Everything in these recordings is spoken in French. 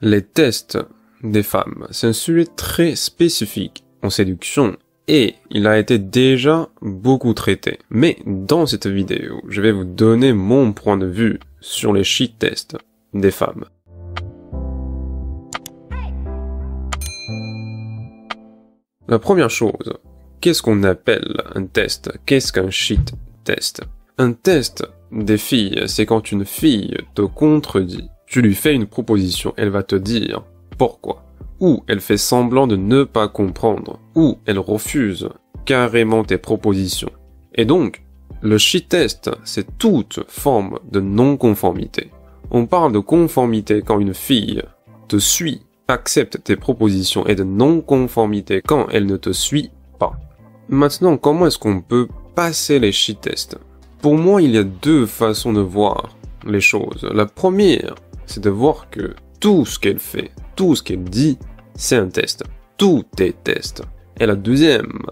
Les tests des femmes, c'est un sujet très spécifique en séduction et il a été déjà beaucoup traité. Mais dans cette vidéo, je vais vous donner mon point de vue sur les shit tests des femmes. La première chose, qu'est-ce qu'on appelle un test? Qu'est-ce qu'un shit test? Un test des filles, c'est quand une fille te contredit. Tu lui fais une proposition, elle va te dire pourquoi. Ou elle fait semblant de ne pas comprendre. Ou elle refuse carrément tes propositions. Et donc, le shit test, c'est toute forme de non-conformité. On parle de conformité quand une fille te suit, accepte tes propositions, et de non-conformité quand elle ne te suit pas. Maintenant, comment est-ce qu'on peut passer les shit tests? Pour moi, il y a deux façons de voir les choses. La première, c'est de voir que tout ce qu'elle fait, tout ce qu'elle dit, c'est un test. Tout est test. Et la deuxième,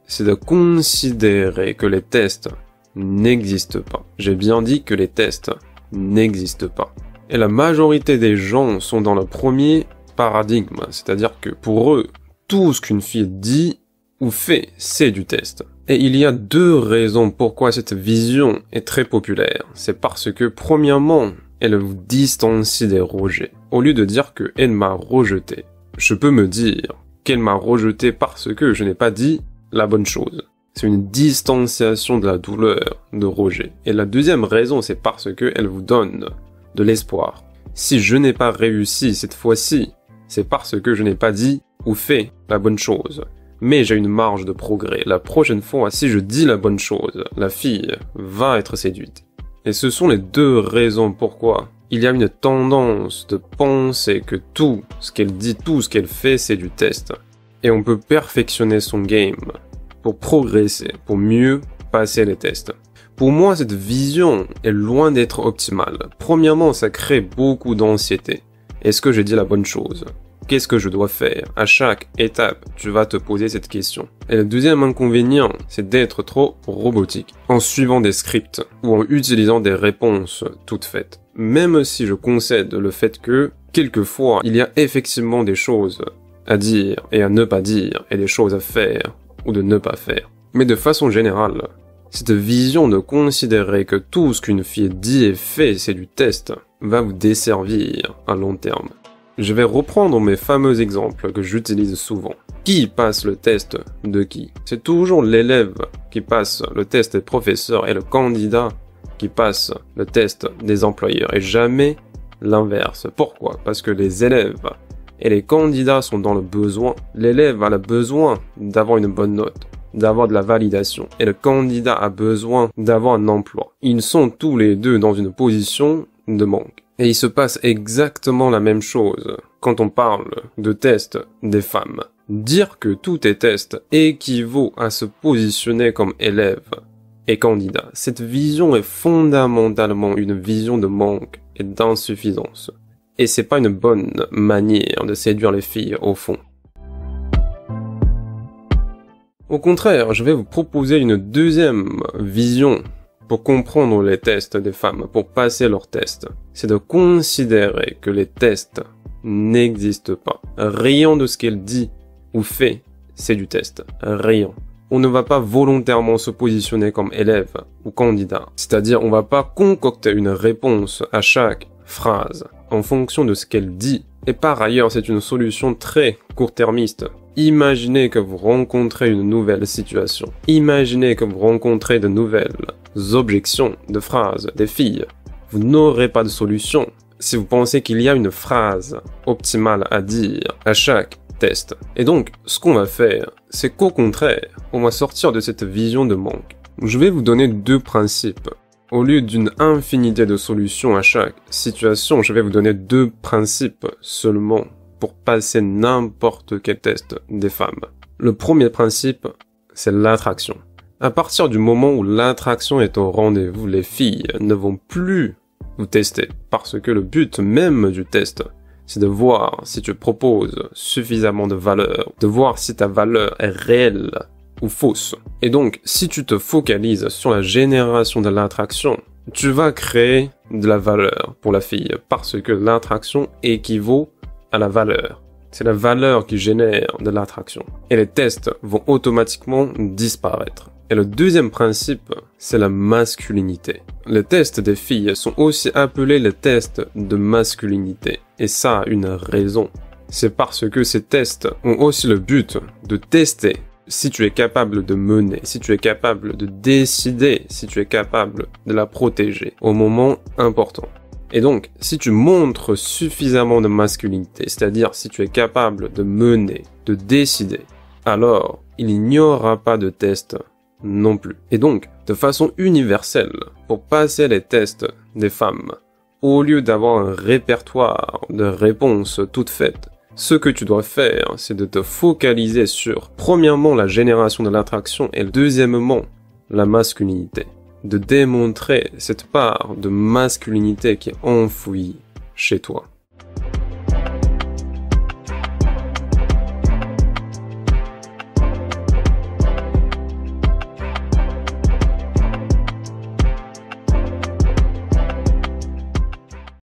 c'est de considérer que les tests n'existent pas. J'ai bien dit que les tests n'existent pas. Et la majorité des gens sont dans le premier paradigme, c'est-à-dire que pour eux, tout ce qu'une fille dit ou fait, c'est du test. Et il y a deux raisons pourquoi cette vision est très populaire. C'est parce que, premièrement, elle vous distancie des rejets. Au lieu de dire qu'elle m'a rejeté, je peux me dire qu'elle m'a rejeté parce que je n'ai pas dit la bonne chose. C'est une distanciation de la douleur de rejet. Et la deuxième raison, c'est parce qu'elle vous donne de l'espoir. Si je n'ai pas réussi cette fois-ci, c'est parce que je n'ai pas dit ou fait la bonne chose. Mais j'ai une marge de progrès. La prochaine fois, si je dis la bonne chose, la fille va être séduite. Et ce sont les deux raisons pourquoi il y a une tendance de penser que tout ce qu'elle dit, tout ce qu'elle fait, c'est du test. Et on peut perfectionner son game pour progresser, pour mieux passer les tests. Pour moi, cette vision est loin d'être optimale. Premièrement, ça crée beaucoup d'anxiété. Est-ce que j'ai dit la bonne chose? Qu'est-ce que je dois faire? À chaque étape, tu vas te poser cette question. Et le deuxième inconvénient, c'est d'être trop robotique, en suivant des scripts ou en utilisant des réponses toutes faites. Même si je concède le fait que, quelquefois, il y a effectivement des choses à dire et à ne pas dire, et des choses à faire ou de ne pas faire. Mais de façon générale, cette vision de considérer que tout ce qu'une fille dit et fait, c'est du test, va vous desservir à long terme. Je vais reprendre mes fameux exemples que j'utilise souvent. Qui passe le test de qui? C'est toujours l'élève qui passe le test des professeurs et le candidat qui passe le test des employeurs et jamais l'inverse. Pourquoi? Parce que les élèves et les candidats sont dans le besoin. L'élève a le besoin d'avoir une bonne note, d'avoir de la validation, et le candidat a besoin d'avoir un emploi. Ils sont tous les deux dans une position de manque. Et il se passe exactement la même chose quand on parle de test des femmes. Dire que tout est test équivaut à se positionner comme élève et candidat. Cette vision est fondamentalement une vision de manque et d'insuffisance. Et c'est pas une bonne manière de séduire les filles au fond. Au contraire, je vais vous proposer une deuxième vision pour comprendre les tests des femmes, pour passer leurs tests. C'est de considérer que les tests n'existent pas. Rien de ce qu'elle dit ou fait, c'est du test. Rien. On ne va pas volontairement se positionner comme élève ou candidat. C'est-à-dire, on va pas concocter une réponse à chaque phrase en fonction de ce qu'elle dit. Et par ailleurs, c'est une solution très court-termiste. Imaginez que vous rencontrez une nouvelle situation. Imaginez que vous rencontrez de nouvelles objections de phrases des filles. Vous n'aurez pas de solution si vous pensez qu'il y a une phrase optimale à dire à chaque test. Et donc, ce qu'on va faire, c'est qu'au contraire, on va sortir de cette vision de manque. Je vais vous donner deux principes. Au lieu d'une infinité de solutions à chaque situation, je vais vous donner deux principes seulement pour passer n'importe quel test des femmes. Le premier principe, c'est l'attraction. À partir du moment où l'attraction est au rendez-vous, les filles ne vont plus vous tester. Parce que le but même du test, c'est de voir si tu proposes suffisamment de valeur, de voir si ta valeur est réelle ou fausse. Et donc, si tu te focalises sur la génération de l'attraction, tu vas créer de la valeur pour la fille, parce que l'attraction équivaut à la valeur. C'est la valeur qui génère de l'attraction. Et les tests vont automatiquement disparaître. Et le deuxième principe, c'est la masculinité. Les tests des filles sont aussi appelés les tests de masculinité. Et ça a une raison. C'est parce que ces tests ont aussi le but de tester si tu es capable de mener, si tu es capable de décider, si tu es capable de la protéger au moment important. Et donc, si tu montres suffisamment de masculinité, c'est-à-dire si tu es capable de mener, de décider, alors il n'y aura pas de test non plus. Et donc, de façon universelle, pour passer les tests des femmes, au lieu d'avoir un répertoire de réponses toutes faites, ce que tu dois faire, c'est de te focaliser sur, premièrement, la génération de l'attraction et deuxièmement, la masculinité. De démontrer cette part de masculinité qui est enfouie chez toi.